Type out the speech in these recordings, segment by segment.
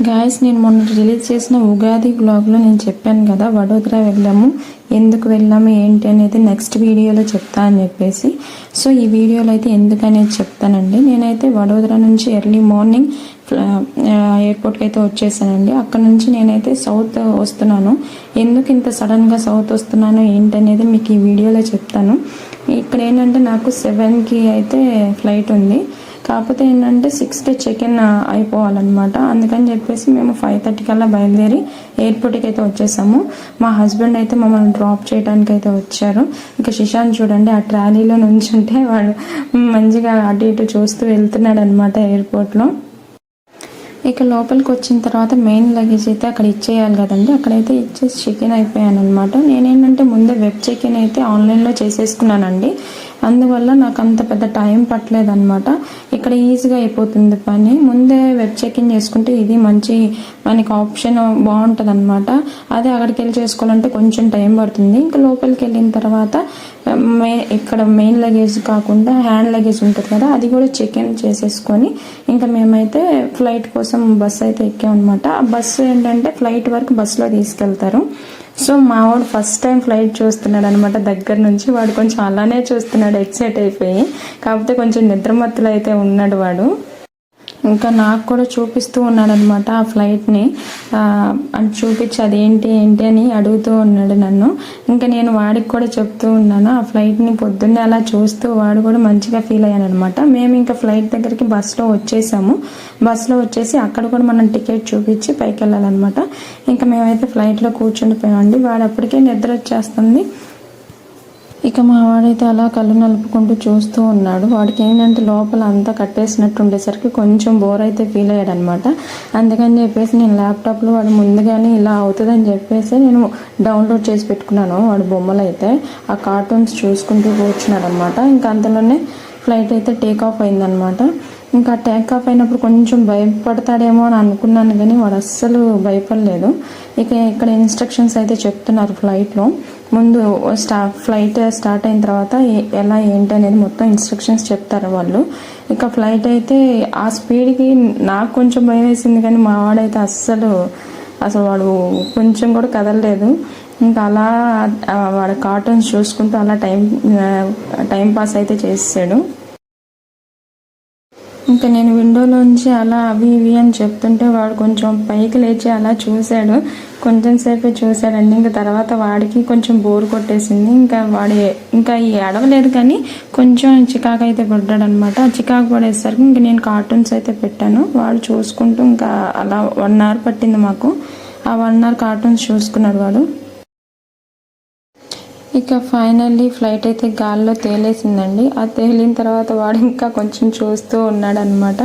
Guys, నేను మొన్న release చేసిన ఉగాది బ్లాగ్లో నేను చెప్పాను కదా వడోదర వెళ్ళాము, ఎందుకు వెళ్ళాము ఏంటి అనేది నెక్స్ట్ వీడియోలో చెప్తా అని చెప్పేసి. సో ఈ వీడియోలో అయితే ఎందుకు అనేది చెప్తానండి. నేనైతే వడోదర నుంచి ఎర్లీ మార్నింగ్ ఎయిర్పోర్ట్కి అయితే వచ్చేసానండి. అక్కడ నుంచి నేనైతే సౌత్ వస్తున్నాను. ఎందుకు ఇంత సడన్గా సౌత్ వస్తున్నాను ఏంటనేది మీకు ఈ వీడియోలో చెప్తాను. ఇక్కడ ఏంటంటే నాకు 7కి అయితే ఫ్లైట్ ఉంది. కాకపోతే ఏంటంటే 6కి చెక్-ఇన్ అయిపోవాలన్నమాట. అందుకని చెప్పేసి మేము 5:30 కల్లా బయలుదేరి ఎయిర్పోర్ట్కి అయితే వచ్చేసాము. మా హస్బెండ్ అయితే మమ్మల్ని డ్రాప్ చేయడానికి అయితే వచ్చారు. ఇంకా శిశాంత్ చూడండి, ఆ ట్రాలీలో నుంచుంటే వాడు మంచిగా అటు ఇటు చూస్తూ వెళ్తున్నాడు అనమాట ఎయిర్పోర్ట్లో. ఇక లోపలికి వచ్చిన తర్వాత మెయిన్ లగేజ్ అయితే అక్కడ ఇచ్చేయాలి కదండి. అక్కడైతే ఇచ్చేసి చెక్-ఇన్ అయిపోయాను అనమాట. నేనేంటంటే ముందే వెబ్ చెక్-ఇన్ అయితే ఆన్లైన్లో చేసేసుకున్నానండి. అందువల్ల నాకు అంత పెద్ద టైం పట్టలేదన్నమాట. ఇక్కడ ఈజీగా అయిపోతుంది పని. ముందే వెబ్ చెక్-ఇన్ చేసుకుంటే ఇది మంచి మనకి ఆప్షన్ బాగుంటుంది అనమాట. అదే అక్కడికి వెళ్ళి చేసుకోవాలంటే కొంచెం టైం పడుతుంది. ఇంకా లోపలికి వెళ్ళిన తర్వాత ఇక్కడ మెయిన్ లగేజ్ కాకుండా హ్యాండ్ లగేజ్ ఉంటుంది కదా, అది కూడా చెక్-ఇన్ చేసేసుకొని ఇంకా మేమైతే ఫ్లైట్ కోసం బస్సు అయితే ఎక్కామన్నమాట. ఆ బస్సు ఏంటంటే ఫ్లైట్ వరకు బస్సులో తీసుకెళ్తారు. సో మా వాడు ఫస్ట్ టైం ఫ్లైట్ చూస్తున్నాడు అనమాట దగ్గర నుంచి. వాడు కొంచెం అలానే చూస్తున్నాడు ఎక్సైట్ అయిపోయి. కాకపోతే కొంచెం నిద్రమత్తులు అయితే ఉన్నాడు వాడు. ఇంకా నాకు కూడా చూపిస్తూ ఉన్నాడు అనమాట ఆ ఫ్లైట్ని. అని చూపించి అదేంటి ఏంటి అని అడుగుతూ ఉన్నాడు నన్ను. ఇంకా నేను వాడికి కూడా చెప్తూ ఉన్నాను ఆ ఫ్లైట్ని. పొద్దున్నే అలా చూస్తూ వాడు కూడా మంచిగా ఫీల్ అయ్యాను అనమాట. మేము ఇంకా ఫ్లైట్ దగ్గరికి బస్సులో వచ్చేసాము. బస్సులో వచ్చేసి అక్కడ కూడా మనం టికెట్ చూపించి పైకి వెళ్ళాలన్నమాట. ఇంకా మేమైతే ఫ్లైట్లో కూర్చుండిపోయామండి. వాడు అప్పటికే నిద్ర వచ్చేస్తుంది. ఇక మా వాడైతే అలా కళ్ళు నలుపుకుంటూ చూస్తూ ఉన్నాడు. వాడికి ఏంటంటే లోపల అంతా కట్టేసినట్టు ఉండేసరికి కొంచెం బోర్ అయితే ఫీల్ అయ్యాడు అనమాట. అందుకని చెప్పేసి నేను ల్యాప్టాప్లో వాడు ముందుగానే ఇలా అవుతుందని చెప్పేసి నేను డౌన్లోడ్ చేసి పెట్టుకున్నాను వాడు బొమ్మలు అయితే. ఆ కార్టూన్స్ చూసుకుంటూ కూర్చున్నాడు అనమాట. ఇంకా అంతలోనే ఫ్లైట్ అయితే టేక్ ఆఫ్ అయిందనమాట. ఇంకా టేక్ ఆఫ్ అయినప్పుడు కొంచెం భయపడతాడేమో అని అనుకున్నాను, కానీ వాడు అస్సలు భయపడలేదు. ఇక ఇక్కడ ఇన్స్ట్రక్షన్స్ అయితే చెప్తున్నారు ఫ్లైట్లో. ముందు ఫ్లైట్ స్టార్ట్ అయిన తర్వాత ఎలా ఏంటి అనేది మొత్తం ఇన్స్ట్రక్షన్స్ చెప్తారు వాళ్ళు. ఇక ఫ్లైట్ అయితే ఆ స్పీడ్కి నాకు కొంచెం భయం వేసింది, కానీ మా వాడైతే అసలు వాడు కొంచెం కూడా కదలలేదు. ఇంకా అలా వాడు కార్టూన్స్ చూసుకుంటూ అలా టైం పాస్ అయితే చేసాడు. ఇంకా నేను విండోలోంచి అలా అవి ఇవి అని చెప్తుంటే వాడు కొంచెం పైకి లేచి అలా చూశాడు. కొంచెం సేపే చూశాడండి. ఇంకా తర్వాత వాడికి కొంచెం బోర్ కొట్టేసింది. ఇంకా ఈ అడవలేదు, కానీ కొంచెం చికాకు అయితే పడ్డాడు అనమాట. ఆ చికాకు పడేసరికి ఇంకా నేను కార్టూన్స్ అయితే పెట్టాను. వాడు చూసుకుంటూ ఇంకా అలా 1 అవర్ పట్టింది మాకు. ఆ 1 అవర్ కార్టూన్స్ చూసుకున్నాడు వాడు. ఇక ఫైనల్లీ ఫ్లైట్ అయితే గాల్లో తేలేసిందండి. ఆ తేలిన తర్వాత వాడు ఇంకా కొంచెం చూస్తూ ఉన్నాడు అనమాట.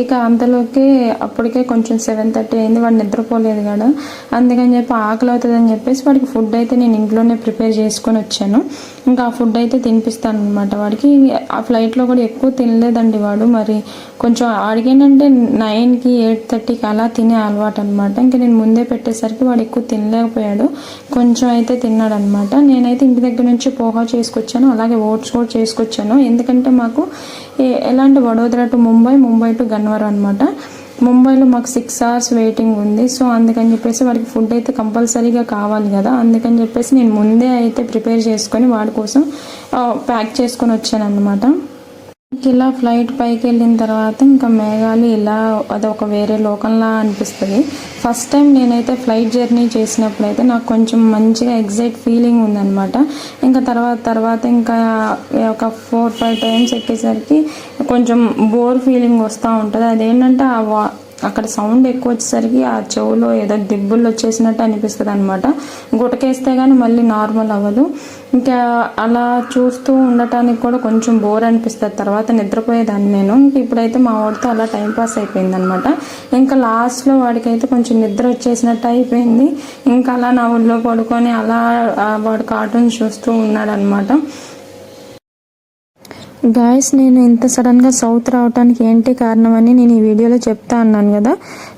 ఇక అంతలోకి అప్పటికే కొంచెం 7:30 అయింది. వాడు నిద్రపోలేదు కదా, అందుకని చెప్పి ఆకలి అవుతుందని చెప్పేసి వాడికి ఫుడ్ అయితే నేను ఇంట్లోనే ప్రిపేర్ చేసుకొని వచ్చాను. ఇంకా ఆ ఫుడ్ అయితే తినిపిస్తాను అనమాట వాడికి. ఆ ఫ్లైట్లో కూడా ఎక్కువ తినలేదండి వాడు. మరి కొంచెం అడిగేనంటే 9కి 8:30కి అలా తినే అలవాటు అనమాట. ఇంకా నేను ముందే పెట్టేసరికి వాడు ఎక్కువ తినలేకపోయాడు. కొంచెం అయితే తిన్నాడు అనమాట. నేనైతే ఇంటి దగ్గర నుంచి పోహా చేసుకొచ్చాను, అలాగే ఓట్స్ కూడా చేసుకొచ్చాను. ఎందుకంటే మాకు ఎలాంటి వడోదర టు ముంబై టు గన్నవరం అనమాట. ముంబైలో మాకు 6 అవర్స్ వెయిటింగ్ ఉంది. సో అందుకని చెప్పేసి వాడికి ఫుడ్ అయితే కంపల్సరీగా కావాలి కదా, అందుకని చెప్పేసి నేను ముందే అయితే ప్రిపేర్ చేసుకొని వాడి కోసం ప్యాక్ చేసుకొని వచ్చాను అనమాట. ఇలా ఫ్లైట్ పైకి వెళ్ళిన తర్వాత ఇంకా మేఘాలు ఇలా అదొక వేరే లోకంలా అనిపిస్తుంది. ఫస్ట్ టైం నేనైతే ఫ్లైట్ జర్నీ చేసినప్పుడైతే నాకు కొంచెం మంచిగా ఎగ్జైట్ ఫీలింగ్ ఉందన్నమాట. ఇంకా తర్వాత ఇంకా ఒక 4-5 టైమ్స్ ఎక్కేసరికి కొంచెం బోర్ ఫీలింగ్ వస్తూ ఉంటుంది. అదేంటంటే అక్కడ సౌండ్ ఎక్కువ వచ్చేసరికి ఆ చెవులో ఏదో దిబ్బులు వచ్చేసినట్టు అనిపిస్తుంది అనమాట. గుటకేస్తే కానీ మళ్ళీ నార్మల్ అవ్వదు. ఇంకా అలా చూస్తూ ఉండటానికి కూడా కొంచెం బోర్ అనిపిస్తుంది. తర్వాత నిద్రపోయేదాన్ని నేను. ఇప్పుడైతే మా వాడితో అలా టైంపాస్ అయిపోయింది అనమాట. ఇంకా లాస్ట్లో వాడికైతే కొంచెం నిద్ర వచ్చేసినట్టు అయిపోయింది. ఇంకా అలా నా ఒళ్ళో పడుకొని అలా వాడు కార్టూన్స్ చూస్తూ ఉన్నాడు అనమాట. గాయస్, నేను ఇంత సడన్గా సౌత్ రావడానికి ఏంటి కారణం అని నేను ఈ వీడియోలో చెప్తా అన్నాను కదా.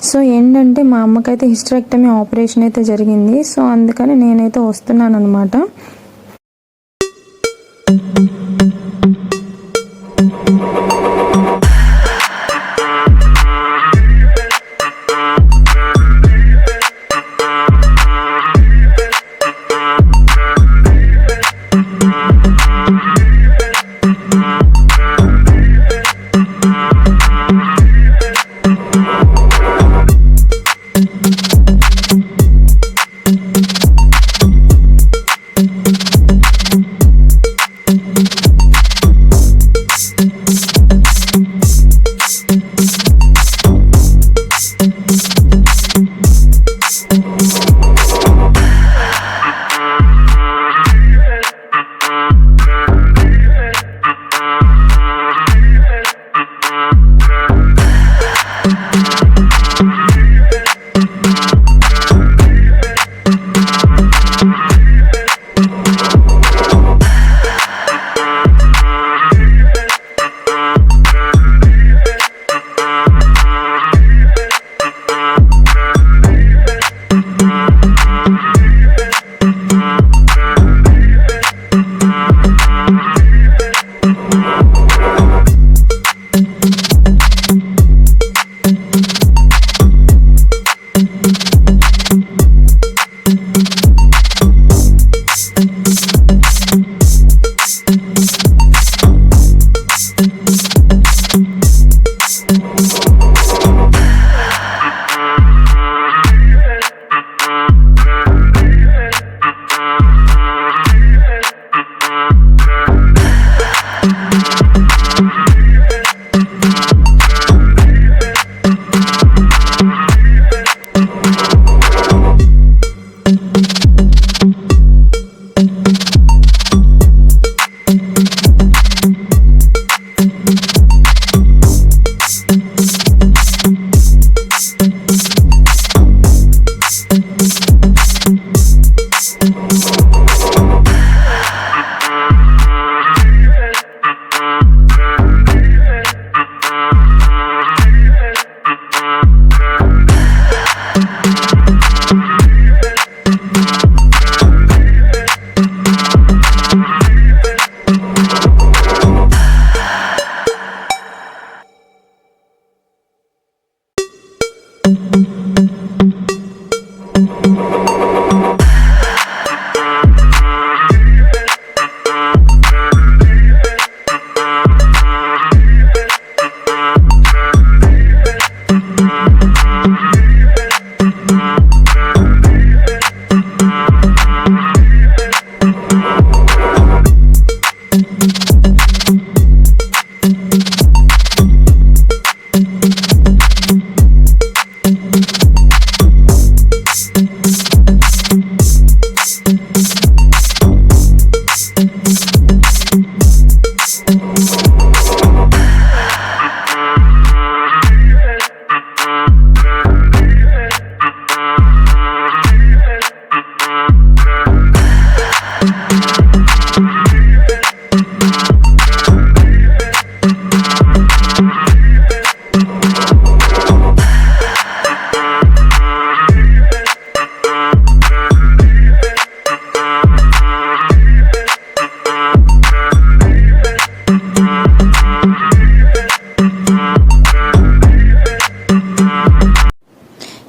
సో ఏంటంటే మా అమ్మకైతే హిస్టరెక్టమీ ఆపరేషన్ అయితే జరిగింది. సో అందుకని నేనైతే వస్తున్నాను అనమాట.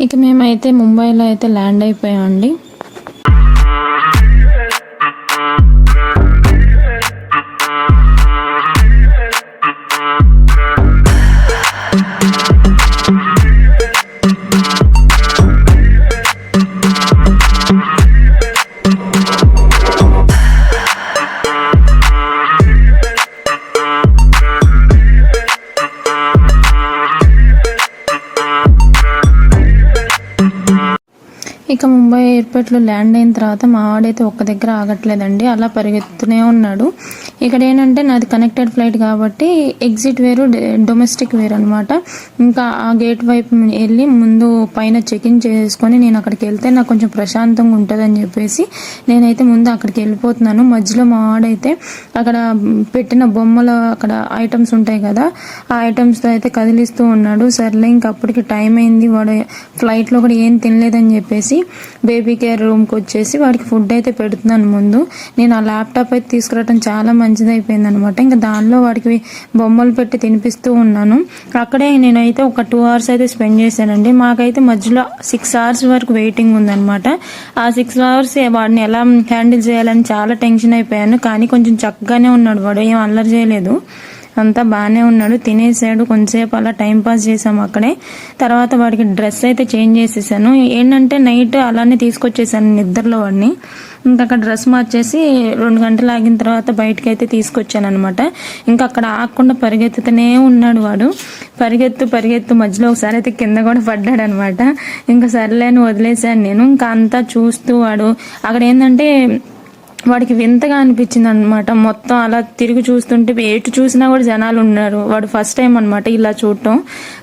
ఇక మేమైతే ముంబైలో అయితే ల్యాండ్ అయిపోయామండి. ఇక ముంబై ఎయిర్పోర్ట్లో ల్యాండ్ అయిన తర్వాత మా వాడైతే ఒక్క దగ్గర ఆగట్లేదండి, అలా పరిగెత్తుతూనే ఉన్నాడు. ఇక్కడ ఏంటంటే నాది కనెక్టెడ్ ఫ్లైట్ కాబట్టి ఎగ్జిట్ వేరు డొమెస్టిక్ వేరు అనమాట. ఇంకా ఆ గేట్ వైపు వెళ్ళి ముందు పైన చెకింగ్ చేసుకొని నేను అక్కడికి వెళ్తే నాకు కొంచెం ప్రశాంతంగా ఉంటుందని చెప్పేసి నేనైతే ముందు అక్కడికి వెళ్ళిపోతున్నాను. మధ్యలో మా వాడైతే అక్కడ పెట్టిన బొమ్మల అక్కడ ఐటమ్స్ ఉంటాయి కదా, ఆ ఐటమ్స్తో అయితే కదిలిస్తూ ఉన్నాడు. సర్లే ఇంకా అప్పటికి టైం అయింది, వాడు ఫ్లైట్లో కూడా ఏం తినలేదని చెప్పేసి బేబీ కేర్ రూమ్కి వచ్చేసి వాడికి ఫుడ్ అయితే పెడుతున్నాను. ముందు నేను ఆ ల్యాప్టాప్ అయితే తీసుకురావడం చాలా మంచిది అయిపోయింది అనమాట. ఇంకా దానిలో వాడికి బొమ్మలు పెట్టి తినిపిస్తూ ఉన్నాను. అక్కడే నేనైతే ఒక 2 hours అయితే స్పెండ్ చేశానండి. మాకైతే మధ్యలో 6 hours వరకు వెయిటింగ్ ఉందనమాట. ఆ 6 hours వాడిని ఎలా హ్యాండిల్ చేయాలని చాలా టెన్షన్ అయిపోయాను. కానీ కొంచెం చక్కగానే ఉన్నాడు, వాడు ఏం అల్లరి చేయలేదు, అంతా బాగానే ఉన్నాడు. తినేసాడు, కొంచెంసేపు అలా టైం పాస్ చేసాము అక్కడే. తర్వాత వాడికి డ్రెస్ అయితే చేంజ్ చేసేసాను. ఏంటంటే నైట్ అలానే తీసుకొచ్చేసాను నిద్రలో వాడిని. ఇంకా అక్కడ డ్రెస్ మార్చేసి 2 గంటలు ఆగిన తర్వాత బయటకి అయితే తీసుకొచ్చాను అనమాట. ఇంకా అక్కడ ఆగకుండా పరిగెత్తుతూనే ఉన్నాడు వాడు. పరిగెత్తు మధ్యలో ఒకసారి అయితే కింద కూడా పడ్డాడు అనమాట. ఇంకా సర్లేని వదిలేసాను నేను. ఇంకా అంతా చూస్తూ వాడు అక్కడ ఏంటంటే వాడికి వింతగా అనిపించింది అనమాట. మొత్తం అలా తిరిగి చూస్తుంటే ఎటు చూసినా కూడా జనాలు ఉన్నారు. వాడు ఫస్ట్ టైం అనమాట ఇలా చూడటం.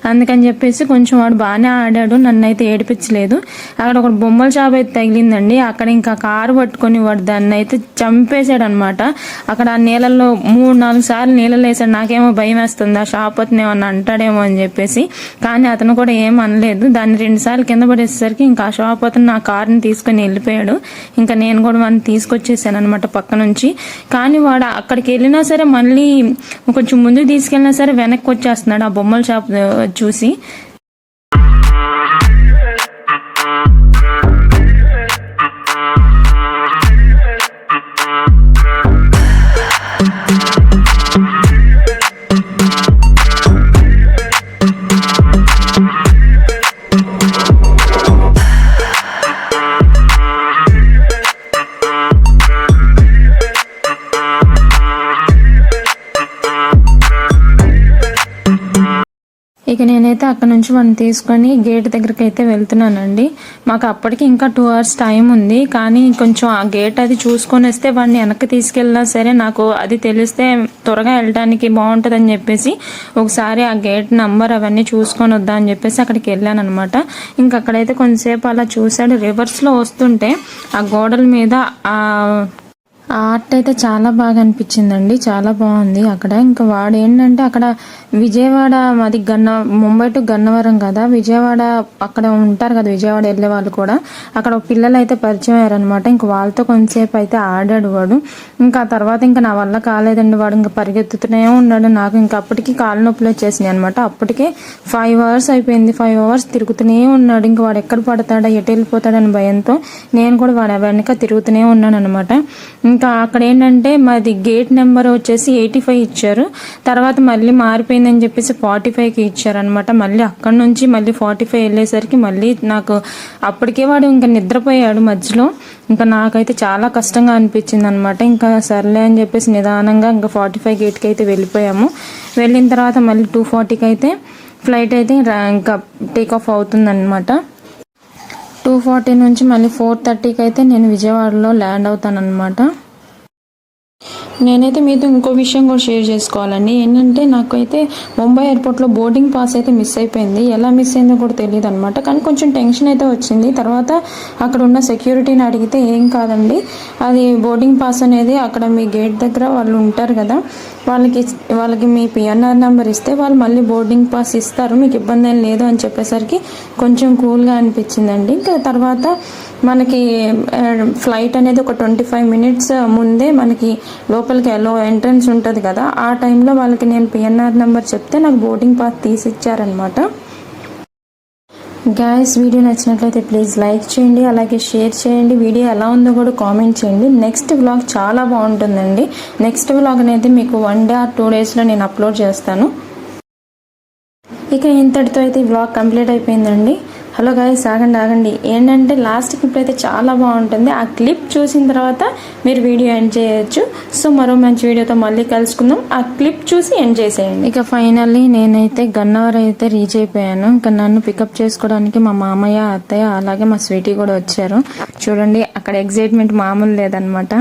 అందుకని చెప్పేసి కొంచెం వాడు బాగానే ఆడాడు, నన్ను అయితే ఏడిపించలేదు. అక్కడ ఒక బొమ్మల షాప్ అయితే తగిలిందండి. అక్కడ ఇంకా కారు పట్టుకొని వాడు దాన్ని అయితే చంపేశాడు అనమాట. అక్కడ ఆ నీళ్ళల్లో 3-4 సార్లు నీళ్ళలో వేసాడు. నాకేమో భయం వేస్తుంది, ఆ షాప్ అతను ఏమన్నా అంటాడేమో అని చెప్పేసి. కానీ అతను కూడా ఏం అనలేదు. దాన్ని 2 సార్లు కింద పడేసరికి ఇంకా ఆ షాప్ అతను నా కారుని తీసుకొని వెళ్ళిపోయాడు. ఇంకా నేను కూడా వాడిని తీసుకొచ్చేసాను అనమాట పక్క నుంచి. కానీ వాడు అక్కడికి వెళ్ళినా సరే మళ్ళీ కొంచెం ముందుకు తీసుకెళ్ళినా సరే వెనక్కి వచ్చేస్తున్నాడు ఆ బొమ్మల షాప్ చూసి. ఇక నేనైతే అక్కడ నుంచి వాడిని తీసుకొని గేట్ దగ్గరికి అయితే వెళ్తున్నానండి. మాకు అప్పటికి ఇంకా 2 hours టైం ఉంది. కానీ కొంచెం ఆ గేట్ అది చూసుకొని వస్తే వాడిని వెనక్కి తీసుకెళ్ళినా సరే నాకు అది తెలిస్తే త్వరగా వెళ్ళడానికి బాగుంటుందని చెప్పేసి ఒకసారి ఆ గేట్ నంబర్ అవన్నీ చూసుకొని వద్దా అని చెప్పేసి అక్కడికి వెళ్ళాను అనమాట. ఇంకా అక్కడైతే కొంతసేపు అలా చూశాడు. రివర్స్లో వస్తుంటే ఆ గోడల మీద ఆ ఆర్ట్ అయితే చాలా బాగా అనిపించిందండి, చాలా బాగుంది అక్కడ. ఇంకా వాడు ఏంటంటే అక్కడ విజయవాడ, అది ముంబై టు గన్నవరం కదా, విజయవాడ అక్కడ ఉంటారు కదా విజయవాడ వెళ్ళే వాళ్ళు కూడా, అక్కడ పిల్లలు అయితే పరిచయం అయ్యారనమాట. ఇంక వాళ్ళతో కొంతసేపు అయితే ఆడాడు వాడు. ఇంకా ఆ తర్వాత ఇంకా నా వల్ల కాలేదండి, వాడు ఇంకా పరిగెత్తుతూనే ఉన్నాడు. నాకు ఇంకా అప్పటికి కాళ్ళు నొప్పులు వచ్చేసినాయి అనమాట. అప్పటికే 5 hours అయిపోయింది, 5 hours తిరుగుతూనే ఉన్నాడు. ఇంకా వాడు ఎక్కడ పడతాడా ఎటు వెళ్ళిపోతాడని భయంతో నేను కూడా వాడు వెనక తిరుగుతూనే ఉన్నాను అనమాట. ఇంకా అక్కడ ఏంటంటే మాది గేట్ నెంబర్ వచ్చేసి 85 ఇచ్చారు, తర్వాత మళ్ళీ మారిపోయిందని చెప్పేసి 45కి ఇచ్చారనమాట. మళ్ళీ అక్కడ నుంచి మళ్ళీ 45 వెళ్ళేసరికి మళ్ళీ నాకు అప్పటికే వాడు ఇంకా నిద్రపోయాడు మధ్యలో. ఇంకా నాకైతే చాలా కష్టంగా అనిపించింది అనమాట. ఇంకా సర్లే అని చెప్పేసి నిదానంగా ఇంకా 45 గేట్కి అయితే వెళ్ళిపోయాము. వెళ్ళిన తర్వాత మళ్ళీ 2:40కి అయితే ఫ్లైట్ అయితే ఇంకా టేక్ ఆఫ్ అవుతుందన్నమాట. 2:40 నుంచి మళ్ళీ 4:30కి అయితే నేను విజయవాడలో ల్యాండ్ అవుతాను అనమాట. నేనైతే మీతో ఇంకో విషయం కూడా షేర్ చేసుకోవాలండి. ఏంటంటే నాకైతే ముంబై ఎయిర్పోర్ట్లో బోర్డింగ్ పాస్ అయితే మిస్ అయిపోయింది. ఎలా మిస్ అయిందో కూడా తెలియదు అనమాట. కానీ కొంచెం టెన్షన్ అయితే వచ్చింది. తర్వాత అక్కడ ఉన్న సెక్యూరిటీని అడిగితే ఏం కాదండి, అది బోర్డింగ్ పాస్ అనేది అక్కడ మీ గేట్ దగ్గర వాళ్ళు ఉంటారు కదా, వాళ్ళకి మీ పిఎన్ఆర్ నెంబర్ ఇస్తే వాళ్ళు మళ్ళీ బోర్డింగ్ పాస్ ఇస్తారు, మీకు ఇబ్బంది ఏం లేదు అని చెప్పేసరికి కొంచెం కూల్గా అనిపించిందండి. ఇంకా తర్వాత మనకి ఫ్లైట్ అనేది ఒక 25 minutes ముందే మనకి లోపలికి ఎంట్రన్స్ ఉంటుంది కదా, ఆ టైంలో వాళ్ళకి నేను పిఎన్ఆర్ నెంబర్ చెప్తే నాకు బోర్డింగ్ పాస్ తీసిచ్చారనమాట. గాయస్, వీడియో నచ్చినట్లయితే ప్లీజ్ లైక్ చేయండి, అలాగే షేర్ చేయండి. వీడియో ఎలా ఉందో కూడా కామెంట్ చేయండి. నెక్స్ట్ వ్లాగ్ చాలా బాగుంటుందండి. నెక్స్ట్ వ్లాగ్ అనేది మీకు 1 day or 2 daysలో నేను అప్లోడ్ చేస్తాను. ఇక ఇంతటితో అయితే ఈ వ్లాగ్ కంప్లీట్ అయిపోయిందండి. హలో గాయస్, ఆగండి. ఏంటంటే లాస్ట్ క్లిప్ అయితే చాలా బాగుంటుంది. ఆ క్లిప్ చూసిన తర్వాత మీరు వీడియో ఎండ్ చేయొచ్చు. సో మరో మంచి వీడియోతో మళ్ళీ కలుసుకుందాం. ఆ క్లిప్ చూసి ఎండ్ చేసేయండి. ఇక ఫైనల్లీ నేనైతే గన్నవరం అయితే రీచ్ అయిపోయాను. ఇంకా నన్ను పికప్ చేసుకోవడానికి మా మామయ్య, అత్తయ్య, అలాగే మా స్వీటీ కూడా వచ్చారు. చూడండి అక్కడ ఎగ్జైట్మెంట్ మామూలు లేదనమాట.